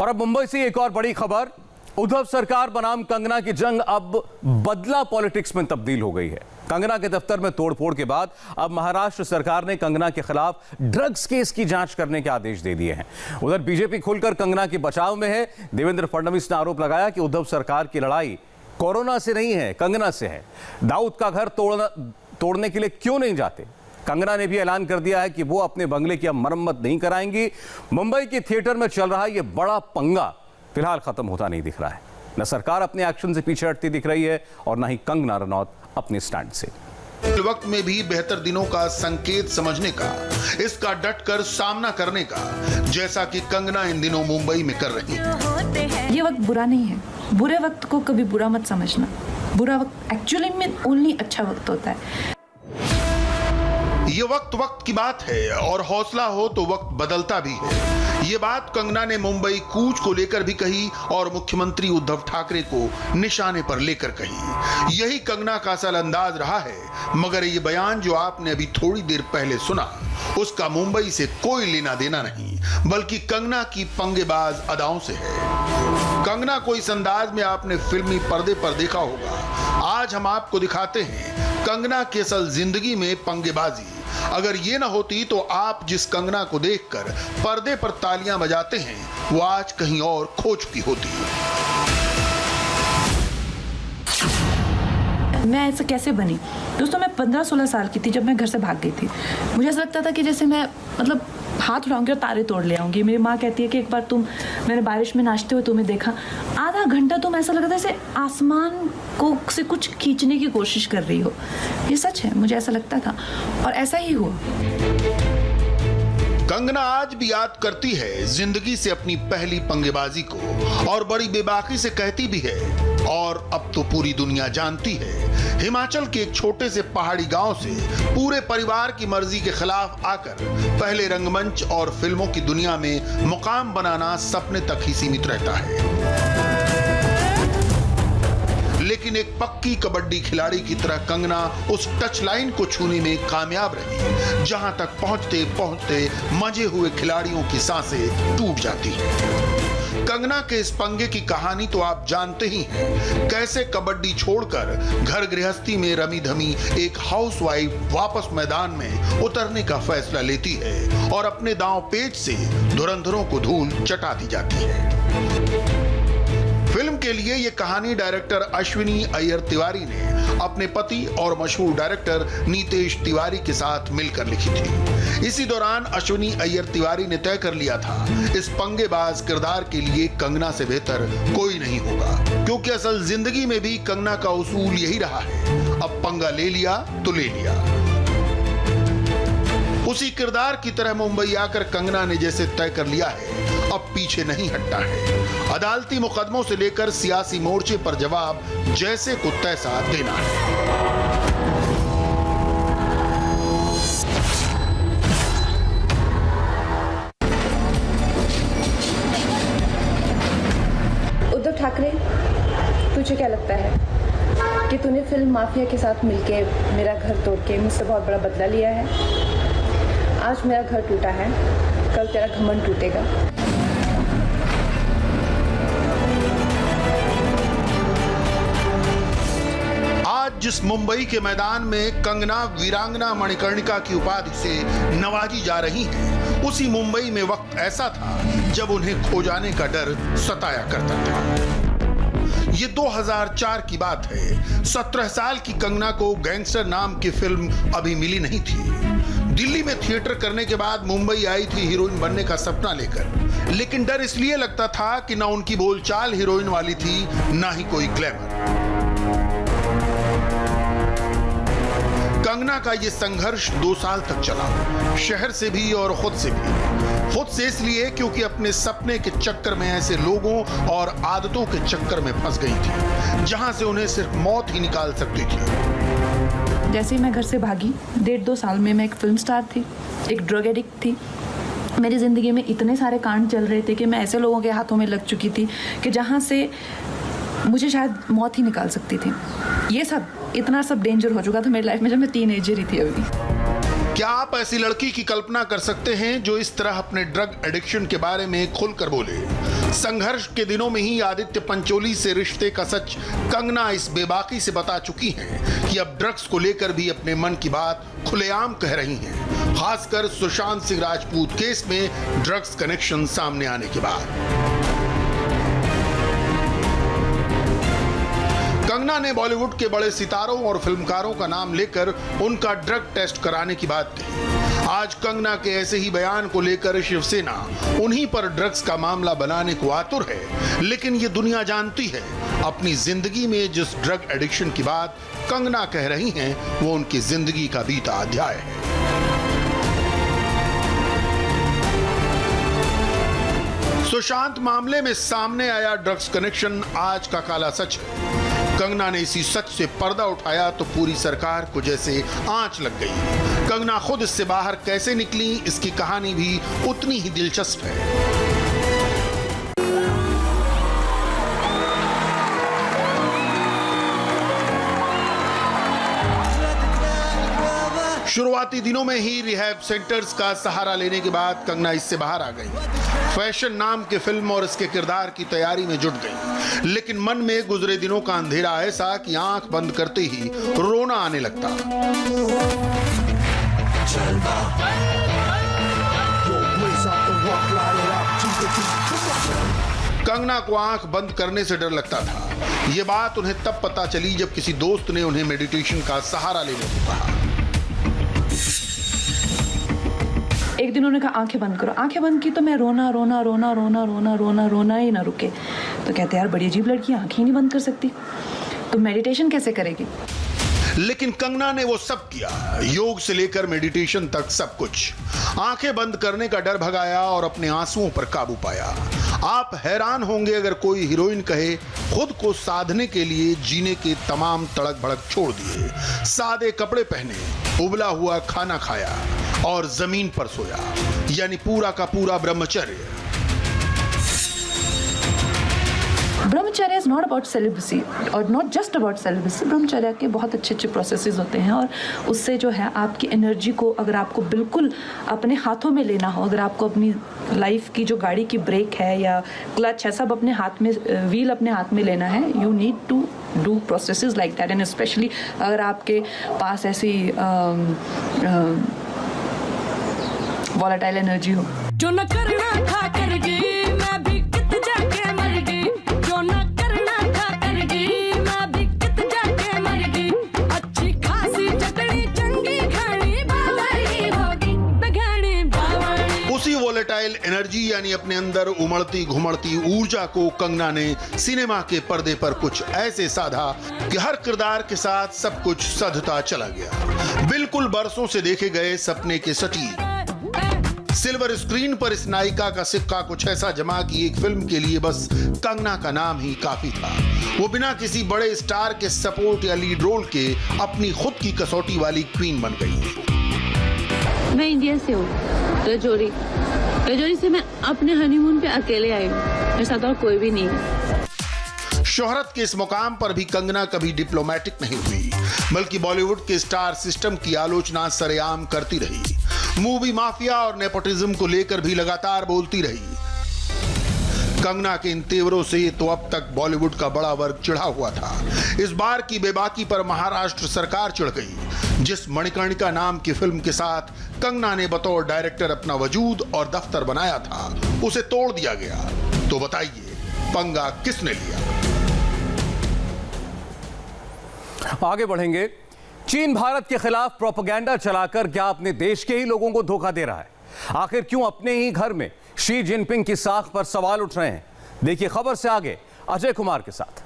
और अब मुंबई से एक और बड़ी खबर। उद्धव सरकार बनाम कंगना की जंग अब बदला पॉलिटिक्स में तब्दील हो गई है। कंगना के दफ्तर में तोड़फोड़ के बाद अब महाराष्ट्र सरकार ने कंगना के खिलाफ ड्रग्स केस की जांच करने के आदेश दे दिए हैं। उधर बीजेपी खुलकर कंगना के बचाव में है। देवेंद्र फडणवीस ने आरोप लगाया कि उद्धव सरकार की लड़ाई कोरोना से नहीं है, कंगना से है। दाऊद का घर तोड़ने के लिए क्यों नहीं जाते? कंगना ने भी ऐलान कर दिया है कि वो अपने बंगले की अब मरम्मत नहीं कराएंगी। मुंबई के थिएटर में चल रहा ये बड़ा पंगा फिलहाल खत्म होता नहीं दिख रहा है। न सरकार अपने एक्शन से पीछे हटती दिख रही है और न ही कंगना रनौत अपने स्टैंड से। वक्त में भी बेहतर दिनों का संकेत समझने का, इसका डटकर सामना करने का, जैसा कि कंगना इन दिनों मुंबई में कर रही है। ये वक्त बुरा नहीं है, बुरे वक्त को कभी बुरा मत समझना। बुरा वक्त एक्चुअली में ओनली अच्छा वक्त होता है। ये वक्त की बात है और हौसला हो तो वक्त बदलता भी है। ये बात कंगना ने मुंबई कूच को लेकर भी कही और मुख्यमंत्री उद्धव ठाकरे को निशाने पर लेकर कही। यही कंगना का असल अंदाज रहा है। मगर ये बयान जो आपने अभी थोड़ी देर पहले सुना, उसका मुंबई से कोई लेना देना नहीं, बल्कि कंगना की पंगेबाज अदाओं से है। कंगना को इस अंदाज में आपने फिल्मी पर्दे पर देखा होगा। आज हम आपको दिखाते हैं कंगना की असल जिंदगी में पंगेबाजी। अगर ये ना होती तो आप जिस कंगना को देखकर पर्दे पर तालियां बजाते हैं, वो आज कहीं और खो चुकी होती। मैं ऐसा कैसे बनी? दोस्तों, मैं 15-16 साल की थी जब मैं घर से भाग गई थी। मुझे ऐसा लगता था कि जैसे मैं हाथ उठाऊंगी और तारे तोड़ ले आऊंगी। मेरी माँ कहती है कि एक बार मैंने बारिश में नाचते हुए तुम्हें देखा। आधा घंटा तुम ऐसा लगा था जैसे आसमान को से कुछ खींचने की कोशिश कर रही हो। ये सच है, मुझे ऐसा लगता था और ऐसा ही हुआ। कंगना आज भी याद करती है जिंदगी से अपनी पहली पंगेबाजी को और बड़ी बेबाकी से कहती भी है, और अब तो पूरी दुनिया जानती है। हिमाचल के एक छोटे से पहाड़ी गांव से पूरे परिवार की मर्जी के खिलाफ आकर पहले रंगमंच और फिल्मों की दुनिया में मुकाम बनाना सपने तक ही सीमित रहता है। लेकिन एक पक्की कबड्डी खिलाड़ी की तरह कंगना उस टच लाइन को छूने में कामयाब रही, जहां तक पहुंचते पहुंचते मजे हुए खिलाड़ियों की सांसें टूट जाती हैं। कंगना के इस पंगे की कहानी तो आप जानते ही हैं। कैसे कबड्डी छोड़कर घर गृहस्थी में रमी धमी एक हाउसवाइफ वापस मैदान में उतरने का फैसला लेती है और अपने दांव पेच से धुरंधरों को धूल चटा दी जाती है। फिल्म के लिए यह कहानी डायरेक्टर अश्विनी अय्यर तिवारी ने अपने पति और मशहूर डायरेक्टर नीतेश तिवारी के साथ मिलकर लिखी थी। इसी दौरान अश्विनी अय्यर तिवारी ने तय कर लिया था, इस पंगेबाज किरदार के लिए कंगना से बेहतर कोई नहीं होगा, क्योंकि असल जिंदगी में भी कंगना का उसूल यही रहा है, अब पंगा ले लिया तो ले लिया। उसी किरदार की तरह मुंबई आकर कंगना ने जैसे तय कर लिया है, अब पीछे नहीं हटना है। अदालती मुकदमों से लेकर सियासी मोर्चे पर जवाब जैसे को तैसा देना है। उद्धव ठाकरे, तुझे क्या लगता है कि तूने फिल्म माफिया के साथ मिलके मेरा घर तोड़ के मुझसे बहुत बड़ा बदला लिया है? आज मेरा घर टूटा है, कल तेरा घमंड टूटेगा। आज जिस मुंबई के मैदान में कंगना वीरांगना मणिकर्णिका की उपाधि से नवाजी जा रही हैं, उसी मुंबई में वक्त ऐसा था जब उन्हें खो जाने का डर सताया करता था। ये 2004 की बात है। 17 साल की कंगना को गैंगस्टर नाम की फिल्म अभी मिली नहीं थी। दिल्ली में थिएटर करने के बाद मुंबई आई थी हीरोइन बनने का सपना लेकर, लेकिन डर इसलिए लगता था कि ना उनकी बोलचाल हीरोइन वाली थी, ना ही कोई ग्लैमर। कंगना का ये संघर्ष 2 साल तक चला, शहर से भी और खुद से भी। खुद से इसलिए क्योंकि अपने सपने के चक्कर में ऐसे लोगों और आदतों के चक्कर में फंस गई थी, जहां से उन्हें सिर्फ मौत ही निकाल सकती थी। जैसे ही मैं घर से भागी, 1.5-2 साल में मैं एक फिल्म स्टार थी, एक ड्रग एडिक्ट थी। मेरी ज़िंदगी में इतने सारे कांड चल रहे थे कि मैं ऐसे लोगों के हाथों में लग चुकी थी कि जहाँ से मुझे शायद मौत ही निकाल सकती थी। ये सब इतना सब डेंजर हो चुका था मेरी लाइफ में जब मैं टीनेजर ही थी अभी। क्या आप ऐसी लड़की की कल्पना कर सकते हैं जो इस तरह अपने ड्रग एडिक्शन के बारे में खुलकर बोले? संघर्ष के दिनों में ही आदित्य पंचोली से रिश्ते का सच कंगना इस बेबाकी से बता चुकी हैं कि अब ड्रग्स को लेकर भी अपने मन की बात खुलेआम कह रही हैं, खासकर सुशांत सिंह राजपूत केस में ड्रग्स कनेक्शन सामने आने के बाद। कंगना ने बॉलीवुड के बड़े सितारों और फिल्मकारों का नाम लेकर उनका ड्रग टेस्ट कराने की बात कही। आज कंगना के ऐसे ही बयान को लेकर शिवसेना उन्हीं पर ड्रग्स का मामला बनाने को आतुर है, लेकिन ये दुनिया जानती है अपनी जिंदगी में जिस ड्रग एडिक्शन की बात कंगना कह रही हैं वो उनकी जिंदगी का बीता अध्याय है। सुशांत मामले में सामने आया ड्रग्स कनेक्शन आज का काला सच है। कंगना ने इसी सच से पर्दा उठाया तो पूरी सरकार को जैसे आंच लग गई। कंगना खुद इससे बाहर कैसे निकली, इसकी कहानी भी उतनी ही दिलचस्प है। शुरुआती दिनों में ही रिहैब सेंटर्स का सहारा लेने के बाद कंगना इससे बाहर आ गई। फैशन नाम के फिल्म और इसके किरदार की तैयारी में जुट गई, लेकिन मन में गुजरे दिनों का अंधेरा ऐसा कि आंख बंद करते ही रोना आने लगता। कंगना को आंख बंद करने से डर लगता था। यह बात उन्हें तब पता चली जब किसी दोस्त ने उन्हें मेडिटेशन का सहारा लेने को कहा। एक दिन उन्होंने कहा आंखें बंद करो। आंखें बंद की तो मैं रोना रोना रोना रोना रोना रोना रोना ही ना रुके। तो कहते यार बड़ी अजीब लड़की, आंखें ही नहीं बंद कर सकती, तो मेडिटेशन कैसे करेगी? लेकिन कंगना ने वो सब किया, योग से लेकर मेडिटेशन तक सब कुछ। आंखें बंद करने का डर भगाया और अपने आंसुओं पर काबू पाया। आप हैरान होंगे अगर कोई हीरोइन कहे खुद को साधने के लिए जीने के तमाम तड़क भड़क छोड़ दिए, सादे कपड़े पहने, उबला हुआ खाना खाया और जमीन पर सोया, यानी पूरा का पूरा ब्रह्मचर्य। ब्रह्मचर्य इज नॉट अबाउट सेलिबेसी और नॉट जस्ट अबाउट सेलिबेसी। ब्रह्मचर्य के बहुत अच्छे अच्छे प्रोसेसेस होते हैं और उससे जो है आपकी एनर्जी को अगर आपको बिल्कुल अपने हाथों में लेना हो, अगर आपको अपनी लाइफ की जो गाड़ी की ब्रेक है या क्लच है सब अपने हाथ में, व्हील अपने हाथ में लेना है, you need to do processes like that. And specially अगर आपके पास ऐसी वॉलेटाइल एनर्जी हो। जो न करना था कर गई, मैं भी कित जाके मर गई। जो न करना था कर गई, मैं भी कित जाके मर गई। अच्छी खासी चटनी चंगी घानी बावरी होगी, बघानी बावरी। उसी वॉलेटाइल एनर्जी यानी अपने अंदर उमड़ती घुमड़ती ऊर्जा को कंगना ने सिनेमा के पर्दे पर कुछ ऐसे साधा कि हर किरदार के साथ सब कुछ सधता चला गया। बिल्कुल बरसों से देखे गए सपने के सटीक सिल्वर स्क्रीन पर इस नायिका का सिक्का कुछ ऐसा जमा कि एक फिल्म के लिए बस कंगना का नाम ही काफी था। वो बिना किसी बड़े स्टार के सपोर्ट या लीड रोल के अपनी खुद की कसौटी वाली क्वीन बन गई। मैं इंडिया से हूँ, रजौरी से मैं अपने हनीमून पे अकेले आई हूँ, मेरे साथ और कोई भी नहीं है। शोहरत के इस मुकाम पर भी कंगना कभी डिप्लोमेटिक नहीं हुई, बल्कि बॉलीवुड के स्टार सिस्टम की आलोचना सरेआम करती रही। मूवी माफिया और नेपोटिज्म को लेकर भी लगातार बोलती रही। कंगना के इन तेवरों से तो अब तक बॉलीवुड का बड़ा वर्ग चिढ़ा हुआ था। इस बार की बेबाकी पर महाराष्ट्र सरकार चिढ़ गई। जिस मणिकर्णिका नाम की फिल्म के साथ कंगना ने बतौर डायरेक्टर अपना वजूद और दफ्तर बनाया था, उसे तोड़ दिया गया। तो बताइए पंगा किसने लिया? आगे बढ़ेंगे। चीन भारत के खिलाफ प्रोपेगेंडा चलाकर क्या अपने देश के ही लोगों को धोखा दे रहा है? आखिर क्यों अपने ही घर में शी जिनपिंग की साख पर सवाल उठ रहे हैं? देखिए खबर से आगे अजय कुमार के साथ।